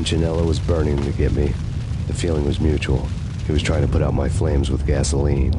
Punchinello was burning to get me. The feeling was mutual. He was trying to put out my flames with gasoline.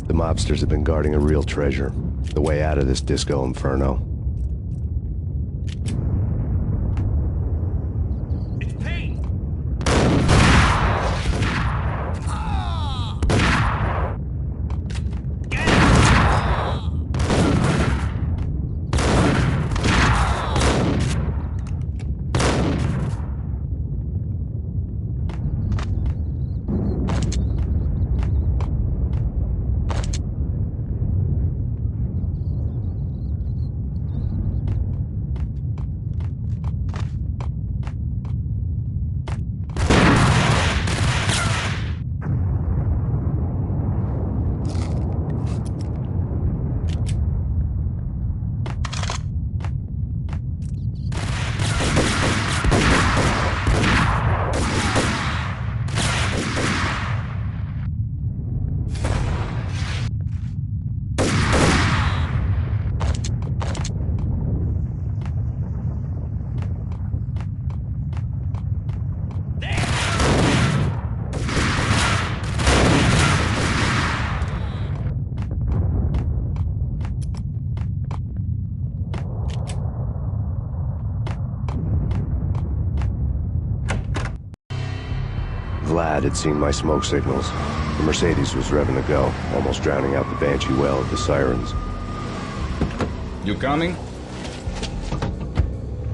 The mobsters have been guarding a real treasure, the way out of this disco inferno. It's Payne! Vlad had seen my smoke signals. The Mercedes was revving to go, almost drowning out the Banshee well of the sirens. You coming?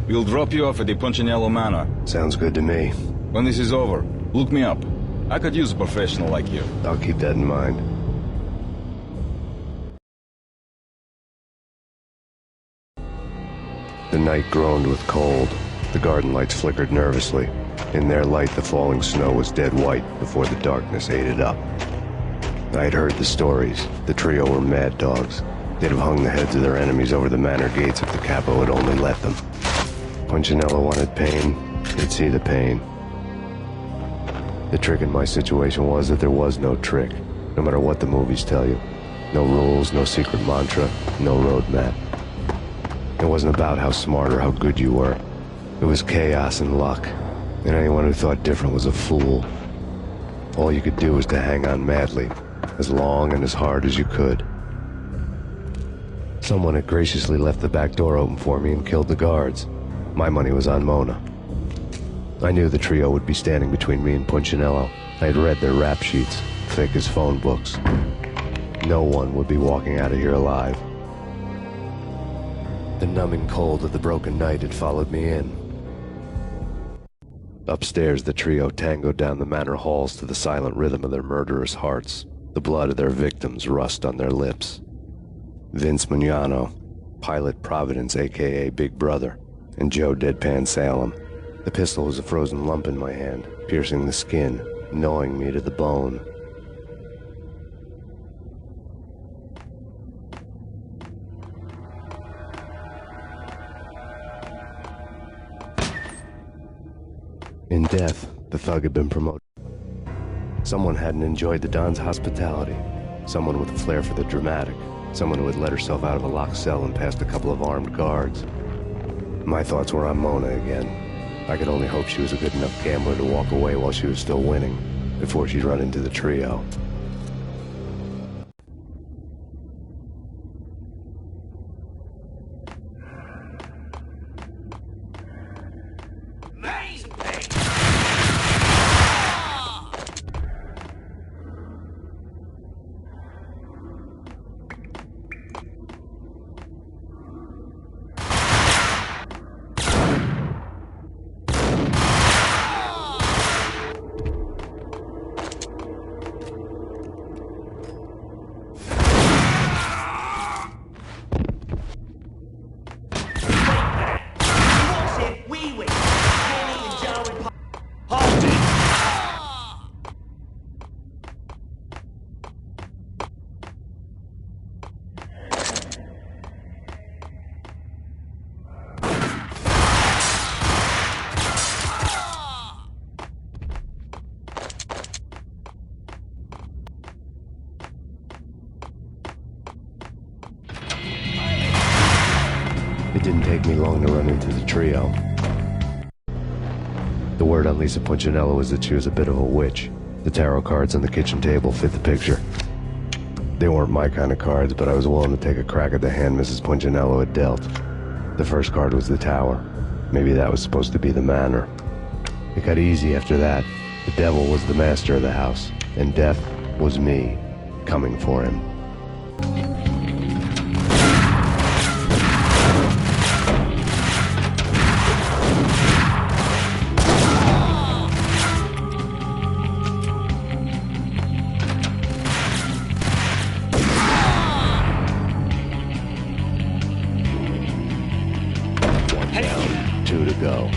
We'll drop you off at the Punchinello Manor. Sounds good to me. When this is over, look me up. I could use a professional like you. I'll keep that in mind. The night groaned with cold. The garden lights flickered nervously. In their light, the falling snow was dead white before the darkness ate it up. I had heard the stories. The trio were mad dogs. They'd have hung the heads of their enemies over the manor gates if the capo had only let them. Punchinello wanted Payne. He'd see the pain. The trick in my situation was that there was no trick, no matter what the movies tell you. No rules, no secret mantra, no roadmap. It wasn't about how smart or how good you were. It was chaos and luck. And anyone who thought different was a fool. All you could do was to hang on madly, as long and as hard as you could. Someone had graciously left the back door open for me and killed the guards. My money was on Mona. I knew the trio would be standing between me and Punchinello. I had read their rap sheets, thick as phone books. No one would be walking out of here alive. The numbing cold of the broken night had followed me in. Upstairs, the trio tangoed down the manor halls to the silent rhythm of their murderous hearts. The blood of their victims rust on their lips. Vince Mugnano, Pilot Providence, a.k.a. Big Brother, and Joe Deadpan Salem. The pistol was a frozen lump in my hand, piercing the skin, gnawing me to the bone. In death, the thug had been promoted. Someone hadn't enjoyed the Don's hospitality. Someone with a flair for the dramatic. Someone who had let herself out of a locked cell and past a couple of armed guards. My thoughts were on Mona again. I could only hope she was a good enough gambler to walk away while she was still winning, before she'd run into the trio. me long to run into the trio. The word on Lisa Punchinello was that she was a bit of a witch. The tarot cards on the kitchen table fit the picture. They weren't my kind of cards, but I was willing to take a crack at the hand Mrs. Punchinello had dealt. The first card was the Tower. Maybe that was supposed to be the manor. It got easy after that. The devil was the master of the house, and death was me, coming for him. One down, two to go.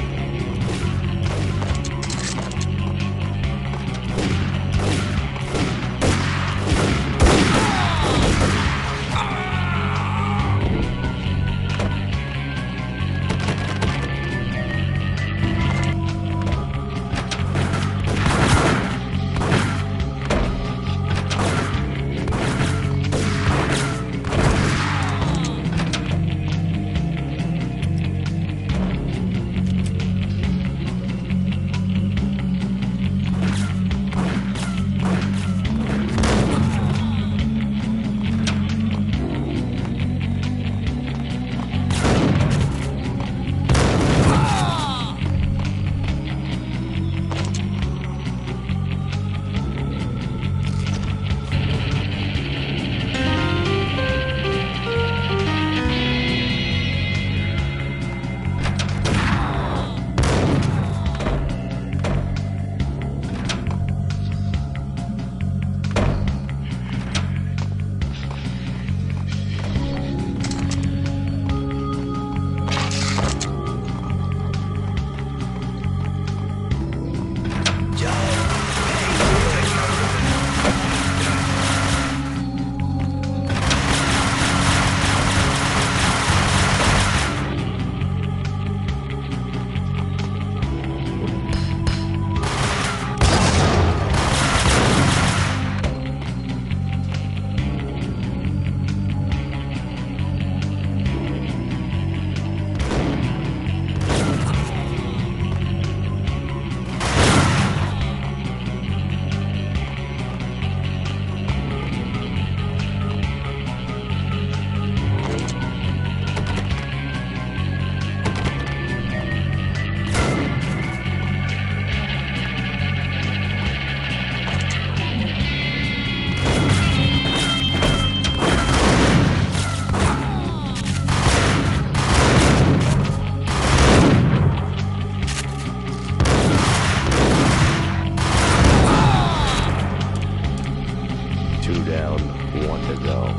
Two down, one to go.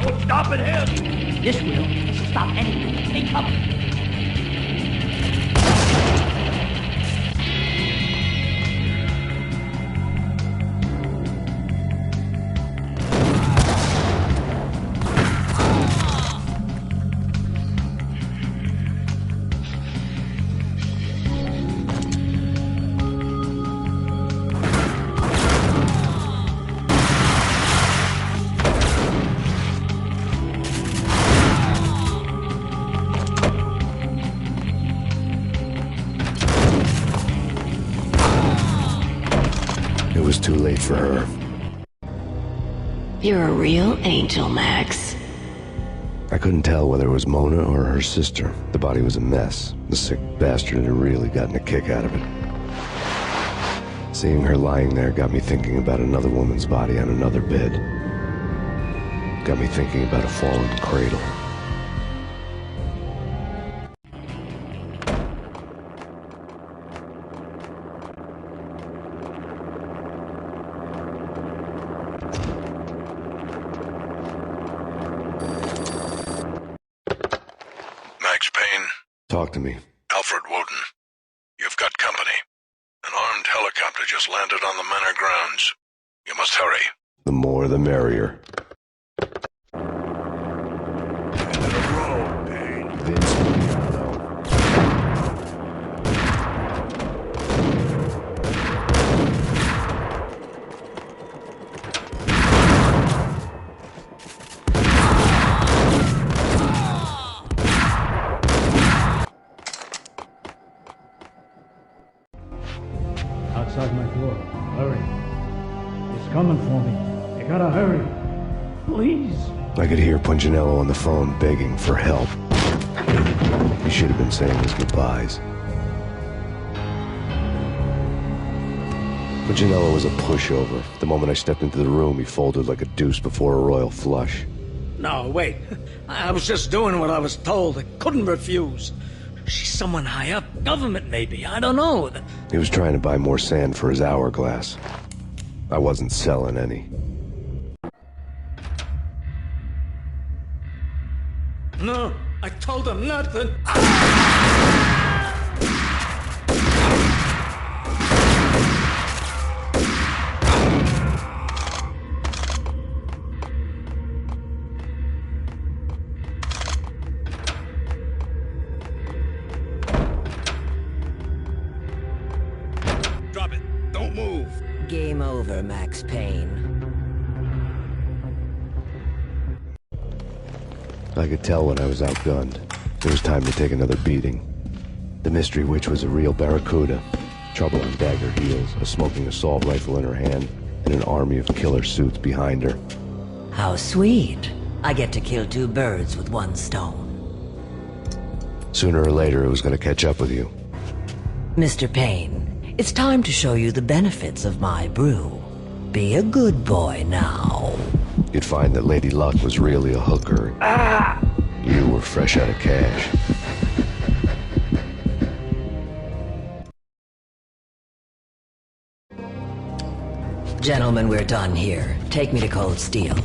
What's stopping him? This will stop anything. Take cover. It was too late for her. You're a real angel, Max. I couldn't tell whether it was Mona or her sister. The body was a mess. The sick bastard had really gotten a kick out of it. Seeing her lying there got me thinking about another woman's body on another bed. Got me thinking about a fallen cradle. Max Payne. Talk to me. Alfred Woden. You've got company. An armed helicopter just landed on the manor grounds. You must hurry. The more the merrier. coming for me. You gotta hurry. Please. I could hear Punchinello on the phone begging for help. He should have been saying his goodbyes. Punchinello was a pushover. The moment I stepped into the room, he folded like a deuce before a royal flush. No, wait. I was just doing what I was told. I couldn't refuse. She's someone high up. Government, maybe. I don't know. He was trying to buy more sand for his hourglass. I wasn't selling any. No, I told him nothing. Drop it. Don't move. Game over, Max Payne. I could tell when I was outgunned. It was time to take another beating. The mystery witch was a real barracuda. Trouble on dagger heels, a smoking assault rifle in her hand, and an army of killer suits behind her. How sweet. I get to kill two birds with one stone. Sooner or later, it was going to catch up with you. Mr. Payne, it's time to show you the benefits of my brew. Be a good boy now. You'd find that Lady Luck was really a hooker. You were fresh out of cash. Gentlemen, we're done here. Take me to Cold Steel.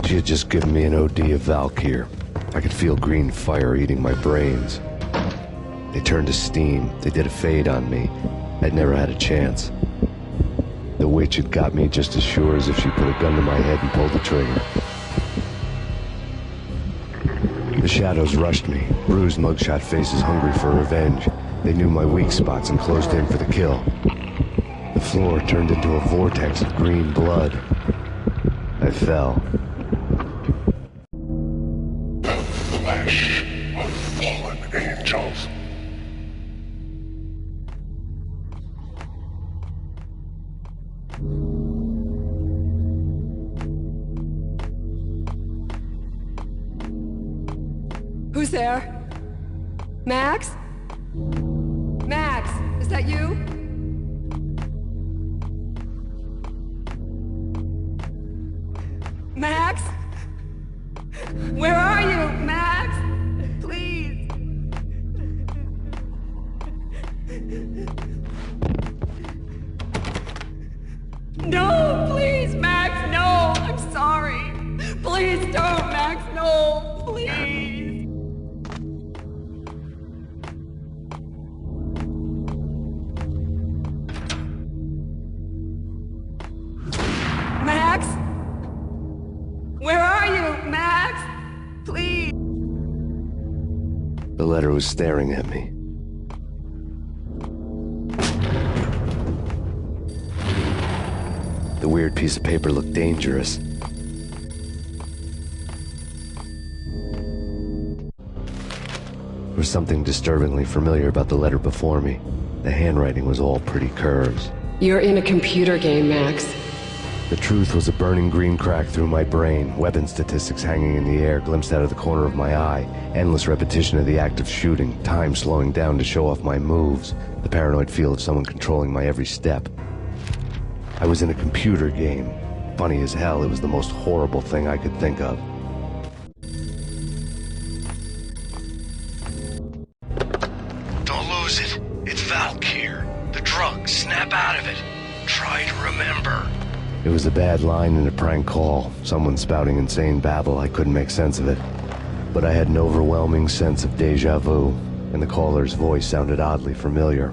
She had just given me an OD of Valkyr. I could feel green fire eating my brains. They turned to steam. They did a fade on me. I'd never had a chance. The witch had got me just as sure as if she put a gun to my head and pulled the trigger. The shadows rushed me, bruised mugshot faces hungry for revenge. They knew my weak spots and closed in for the kill. The floor turned into a vortex of green blood. I fell. The flesh of fallen angels. Who's there? Max? Max, is that you? Max? Where are you, Max? Please. No, please, Max, no. I'm sorry. Please don't, Max, no. Please. Max? Where are you, Max? Please. The letter was staring at me. The weird piece of paper looked dangerous. There was something disturbingly familiar about the letter before me. The handwriting was all pretty curves. You're in a computer game, Max. The truth was a burning green crack through my brain, weapon statistics hanging in the air, glimpsed out of the corner of my eye, endless repetition of the act of shooting, time slowing down to show off my moves, the paranoid feel of someone controlling my every step. I was in a computer game. Funny as hell, it was the most horrible thing I could think of. Don't lose it. It's Valkyr. The drug. Snap out of it. Try to remember. It was a bad line in a prank call, someone spouting insane babble. I couldn't make sense of it. But I had an overwhelming sense of deja vu, and the caller's voice sounded oddly familiar.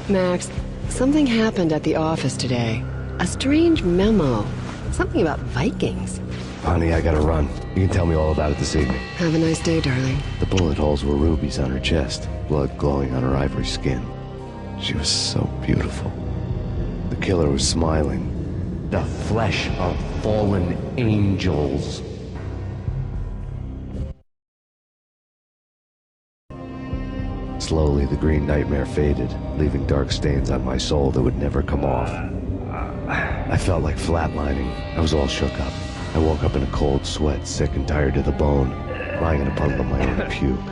Max, something happened at the office today. A strange memo. Something about Vikings. Honey, I gotta run. You can tell me all about it this evening. Have a nice day, darling. The bullet holes were rubies on her chest, blood glowing on her ivory skin. She was so beautiful. The killer was smiling. The flesh of fallen angels. Slowly, the green nightmare faded, leaving dark stains on my soul that would never come off. I felt like flatlining. I was all shook up. I woke up in a cold sweat, sick and tired to the bone, lying in a puddle of my own puke.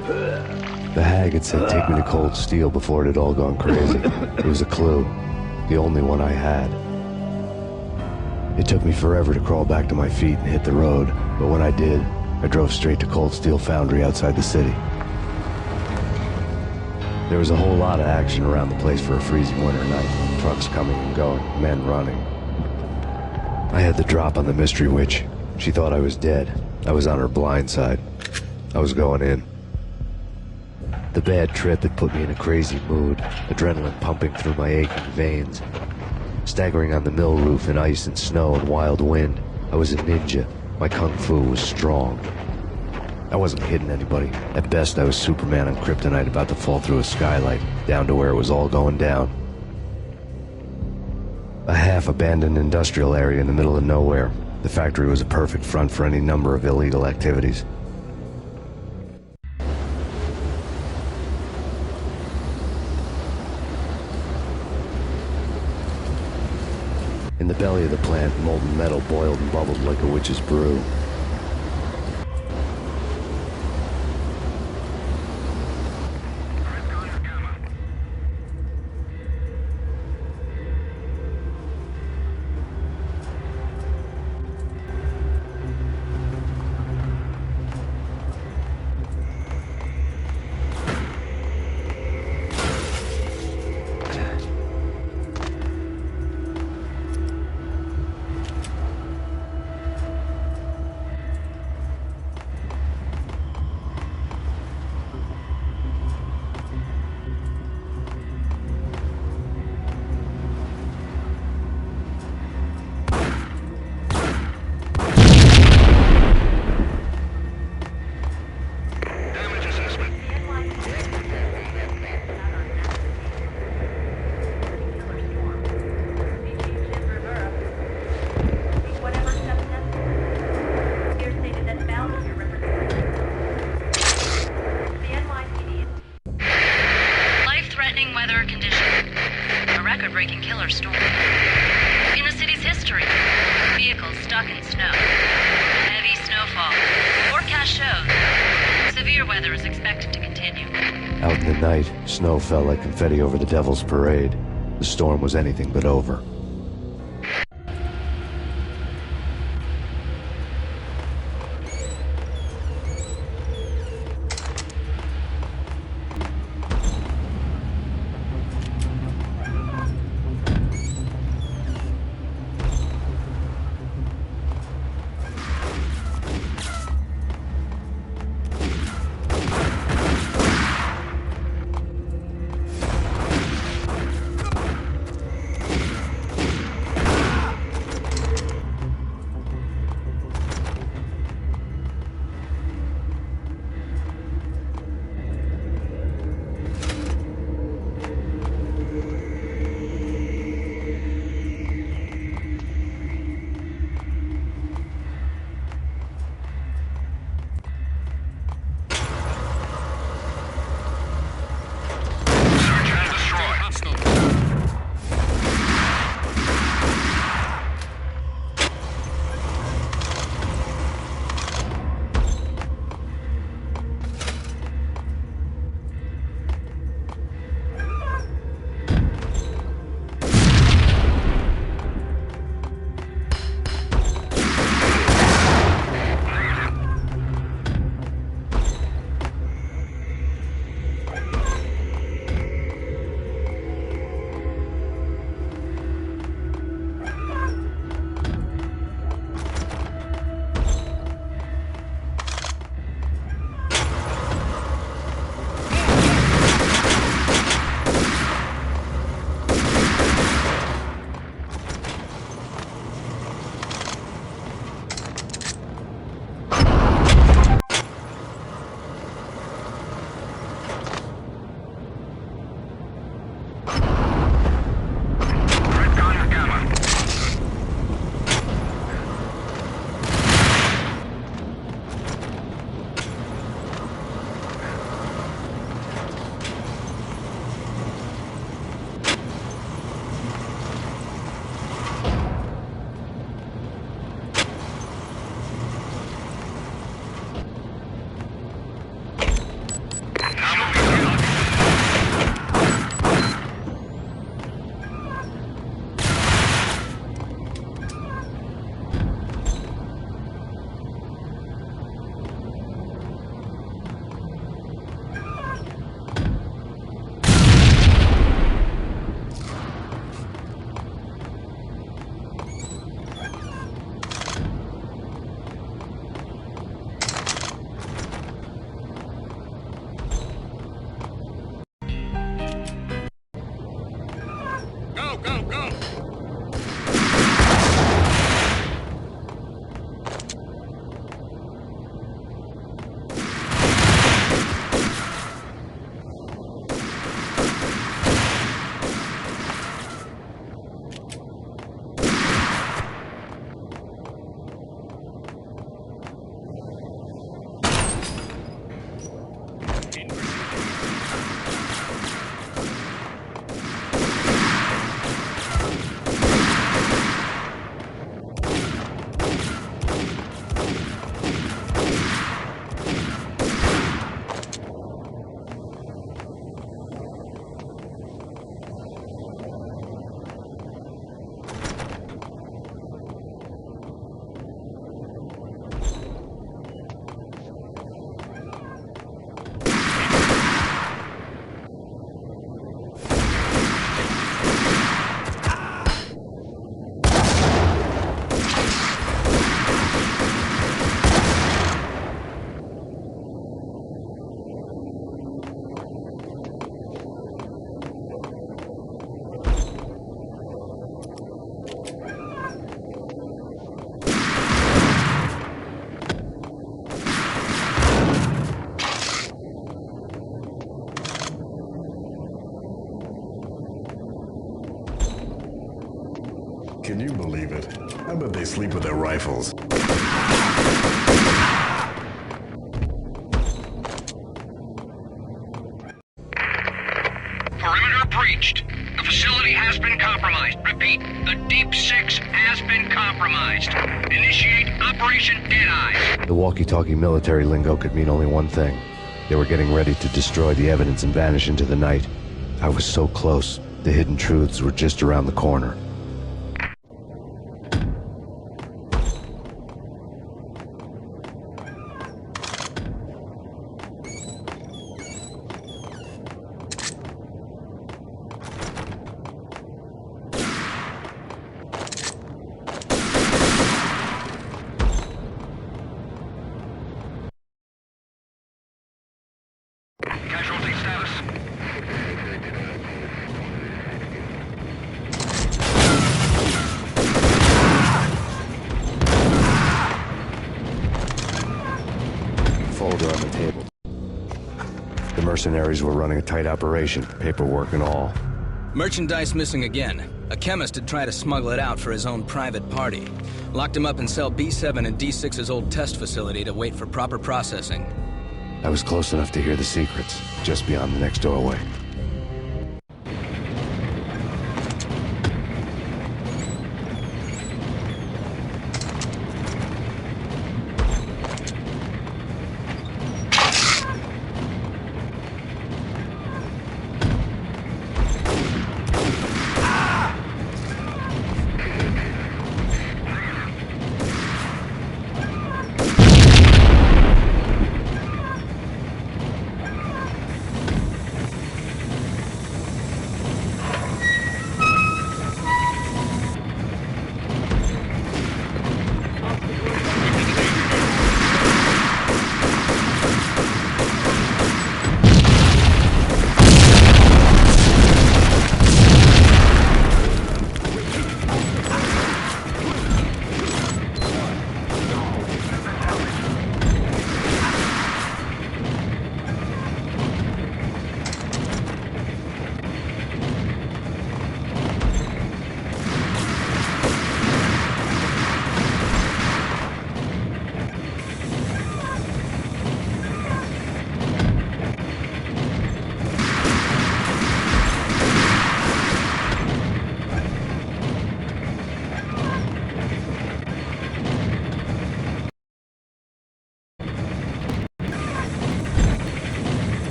The hag had said take me to Cold Steel before it had all gone crazy. It was a clue, the only one I had. It took me forever to crawl back to my feet and hit the road, but when I did, I drove straight to Cold Steel Foundry outside the city. There was a whole lot of action around the place for a freezing winter night. Trucks coming and going, men running. I had the drop on the mystery witch. She thought I was dead. I was on her blind side. I was going in. The bad trip had put me in a crazy mood, adrenaline pumping through my aching veins. Staggering on the mill roof in ice and snow and wild wind, I was a ninja. My kung fu was strong. I wasn't hitting anybody. At best, I was Superman on kryptonite about to fall through a skylight, down to where it was all going down. A half-abandoned industrial area in the middle of nowhere. The factory was a perfect front for any number of illegal activities. In the belly of the plant, molten metal boiled and bubbled like a witch's brew. Weather condition. A record-breaking killer storm. In the city's history, vehicles stuck in snow. Heavy snowfall. Forecast shows severe weather is expected to continue. Out in the night, snow fell like confetti over the Devil's Parade. The storm was anything but over. Can you believe it? I bet they sleep with their rifles. Perimeter breached. The facility has been compromised. Repeat, the Deep Six has been compromised. Initiate Operation Deadeye. The walkie-talkie military lingo could mean only one thing. They were getting ready to destroy the evidence and vanish into the night. I was so close. The hidden truths were just around the corner. Casualty status. Folder on the table. The mercenaries were running a tight operation, paperwork and all. Merchandise missing again. A chemist had tried to smuggle it out for his own private party. Locked him up in cell B7 in D6's old test facility to wait for proper processing. I was close enough to hear the secrets, just beyond the next doorway.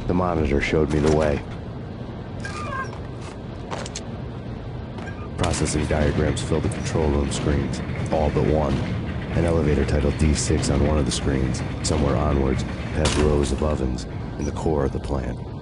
The monitor showed me the way. Processing diagrams fill the control room screens, all but one. An elevator titled D6 on one of the screens. Somewhere onwards, past rows of ovens in the core of the plant.